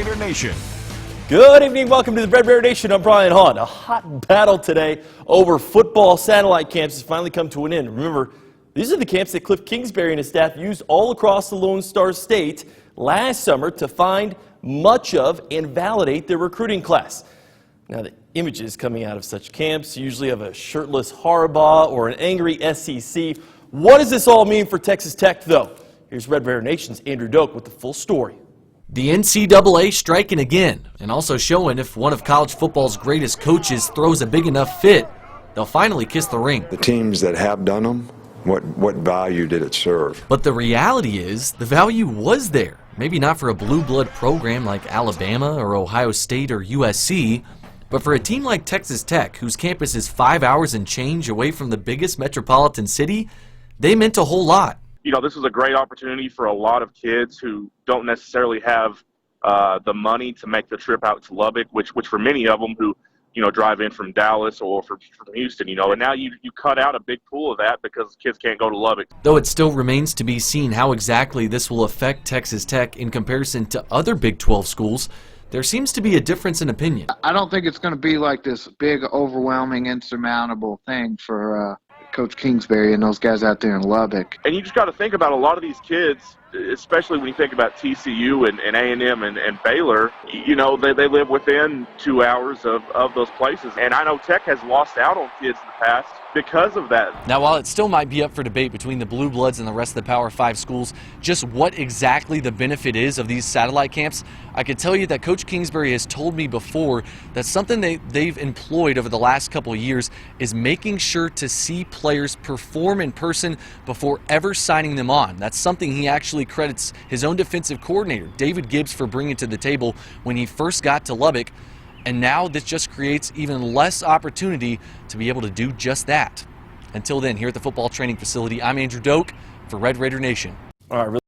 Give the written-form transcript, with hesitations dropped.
Raider Nation. Good evening, welcome to the Red Raider Nation. I'm Brian Hahn. A hot battle today over football satellite camps has finally come to an end. Remember, these are the camps that Cliff Kingsbury and his staff used all across the Lone Star State last summer to find much of and validate their recruiting class. Now, the images coming out of such camps usually of a shirtless Harbaugh or an angry SEC. What does this all mean for Texas Tech, though? Here's Red Raider Nation's Andrew Doak with the full story. The NCAA striking again, and also showing if one of college football's greatest coaches throws a big enough fit, they'll finally kiss the ring. The teams that have done them, what value did it serve? But the reality is, the value was there. Maybe not for a blue blood program like Alabama or Ohio State or USC, but for a team like Texas Tech, whose campus is 5 hours and change away from the biggest metropolitan city, they meant a whole lot. You know, this is a great opportunity for a lot of kids who don't necessarily have the money to make the trip out to Lubbock, which for many of them who, you know, drive in from Dallas or from Houston, you know, and now you cut out a big pool of that because kids can't go to Lubbock. Though it still remains to be seen how exactly this will affect Texas Tech in comparison to other Big 12 schools, there seems to be a difference in opinion. I don't think it's going to be like this big, overwhelming, insurmountable thing for Coach Kingsbury and those guys out there in Lubbock. And you just got to think about a lot of these kids, especially when you think about TCU and A&M and Baylor, you know, they live within 2 hours of those places. And I know Tech has lost out on kids in the past because of that. Now, while it still might be up for debate between the Blue Bloods and the rest of the Power 5 schools, just what exactly the benefit is of these satellite camps, I can tell you that Coach Kingsbury has told me before that something they've employed over the last couple of years is making sure to see players perform in person before ever signing them on. That's something he actually credits his own defensive coordinator, David Gibbs, for bringing to the table when he first got to Lubbock. And now this just creates even less opportunity to be able to do just that. Until then, here at the football training facility, I'm Andrew Doak for Red Raider Nation. All right.